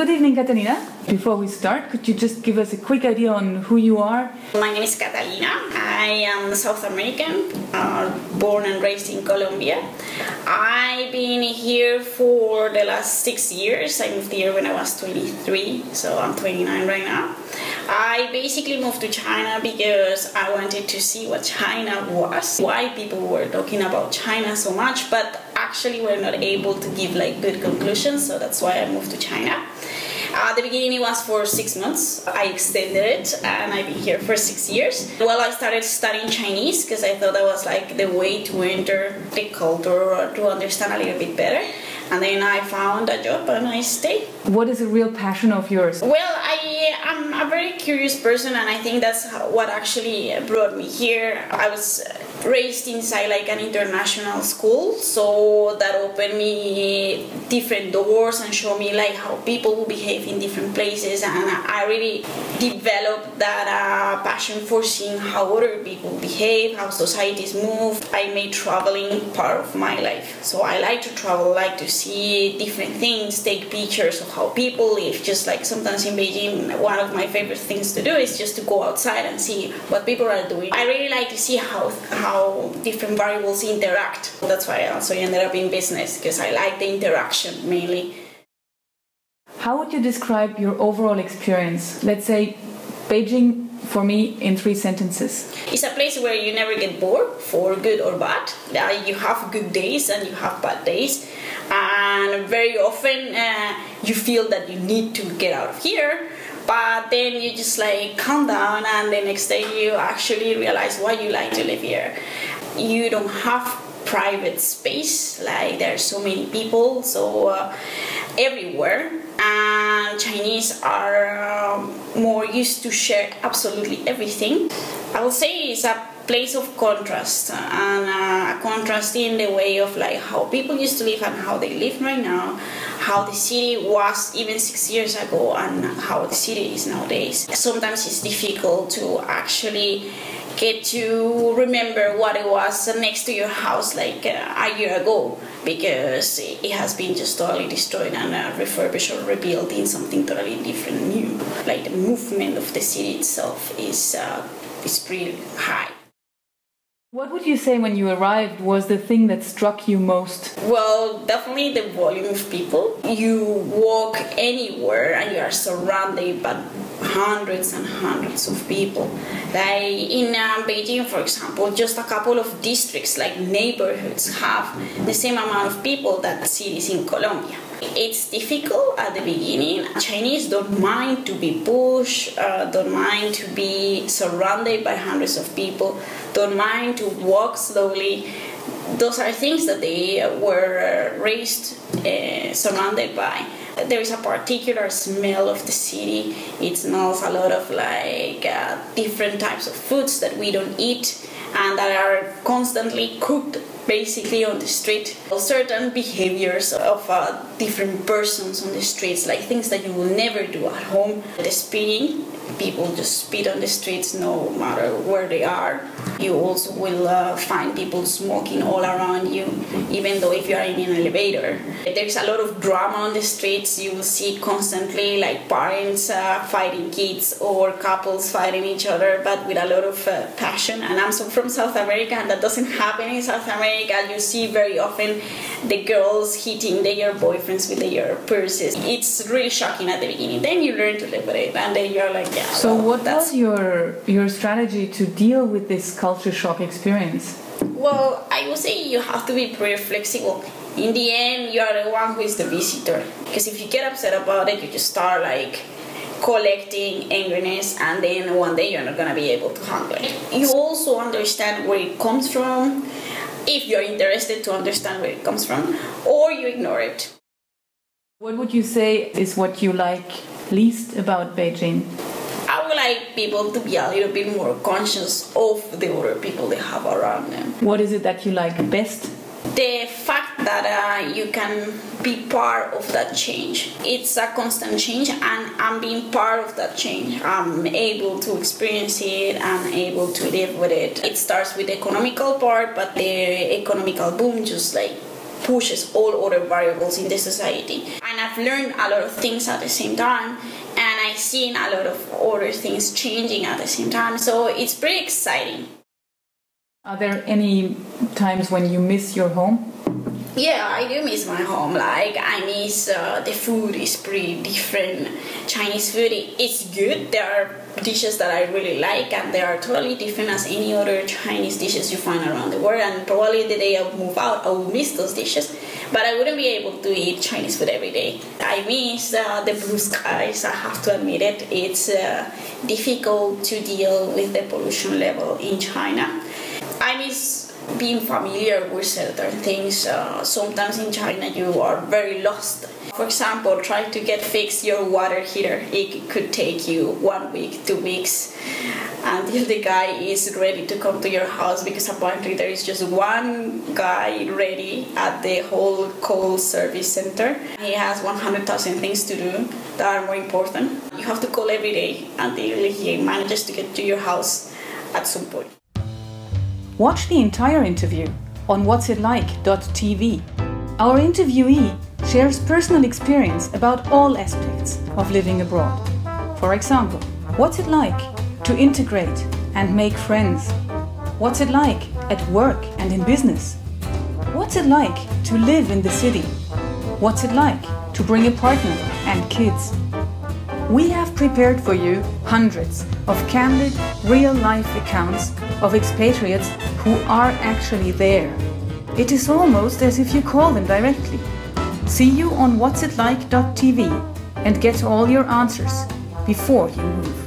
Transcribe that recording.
Good evening, Catalina. Before we start, could you just give us a quick idea on who you are? My name is Catalina. I am South American, born and raised in Colombia. I've been here for the last 6 years. I moved here when I was 23, so I'm 29 right now. I basically moved to China because I wanted to see what China was, why people were talking about China so much, but actually were not able to give good conclusions, so that's why I moved to China. At the beginning it was for 6 months. I extended it and I've been here for 6 years. Well, I started studying Chinese because I thought that was the way to enter the culture or to understand a little bit better. And then I found a job and I stayed. What is a real passion of yours? Well, I'm a very curious person, and I think that's what actually brought me here. I was raised inside an international school, so that opened me different doors and showed me how people will behave in different places, and I really developed that passion for seeing how other people behave, how societies move. I made traveling part of my life, so I like to travel, like to see different things, take pictures of how people live. Just sometimes in Beijing, one of my favorite things to do is just to go outside and see what people are doing. I really like to see how different variables interact. That's why I also ended up in business, because I like the interaction mainly. How would you describe your overall experience? Let's say Beijing for me in 3 sentences. It's a place where you never get bored, for good or bad. You have good days and you have bad days, and very often you feel that you need to get out of here, but then you just calm down, and the next day you actually realize why you like to live here. You don't have private space, there are so many people, so everywhere. And Chinese are more used to share absolutely everything. I would say it's a place of contrast, and a contrast in the way of how people used to live and how they live right now, how the city was even 6 years ago and how the city is nowadays. Sometimes it's difficult to actually get to remember what it was next to your house a year ago, because it has been just totally destroyed and refurbished or rebuilt in something totally different, new. The movement of the city itself is pretty high. What would you say when you arrived was the thing that struck you most? Well, definitely the volume of people. You walk anywhere and you are surrounded by hundreds and hundreds of people. In Beijing, for example, just a couple of districts, neighborhoods, have the same amount of people that cities in Colombia. It's difficult at the beginning. Chinese don't mind to be pushed, don't mind to be surrounded by hundreds of people, don't mind to walk slowly. Those are things that they were raised surrounded by. There is a particular smell of the city. It smells a lot of different types of foods that we don't eat and that are constantly cooked basically on the street. Certain behaviors of different persons on the streets, things that you will never do at home. The spitting, people just spit on the streets no matter where they are. You also will find people smoking all around you, even though if you are in an elevator. There's a lot of drama on the streets. You will see constantly parents fighting kids or couples fighting each other, but with a lot of passion. And I'm from South America, and that doesn't happen in South America. You see very often the girls hitting their boyfriends with their purses. It's really shocking at the beginning. Then you learn to live with it, and then you're yeah. So what was your strategy to deal with this culture shock experience? Well, I would say you have to be pretty flexible. In the end, you are the one who is the visitor. Because if you get upset about it, you just start collecting angriness, and then one day you're not going to be able to handle it. You also understand where it comes from, if you're interested to understand where it comes from, or you ignore it. What would you say is what you like least about Beijing? I would like people to be a little bit more conscious of the other people they have around them. What is it that you like best? The fact that you can be part of that change. It's a constant change, and I'm being part of that change. I'm able to experience it, I'm able to live with it. It starts with the economical part, but the economical boom just pushes all other variables in the society. And I've learned a lot of things at the same time, and I've seen a lot of other things changing at the same time, so it's pretty exciting. Are there any times when you miss your home? Yeah, I do miss my home. Like, I miss the food is pretty different. Chinese food is good. There are dishes that I really like, and they are totally different as any other Chinese dishes you find around the world. And probably the day I move out, I will miss those dishes. But I wouldn't be able to eat Chinese food every day. I miss the blue skies, I have to admit it. It's difficult to deal with the pollution level in China. I miss being familiar with certain things. Sometimes in China you are very lost. For example, try to get fixed your water heater. It could take you 1 week, 2 weeks until the guy is ready to come to your house, because apparently there is just one guy ready at the whole call service center. He has 100,000 things to do that are more important. You have to call every day until he manages to get to your house at some point. Watch the entire interview on whatsitlike.tv. Our interviewee shares personal experience about all aspects of living abroad. For example, what's it like to integrate and make friends? What's it like at work and in business? What's it like to live in the city? What's it like to bring a partner and kids? We have prepared for you hundreds of candid, real-life accounts of expatriates who are actually there. It is almost as if you call them directly. See you on whatsitlike.tv and get all your answers before you move.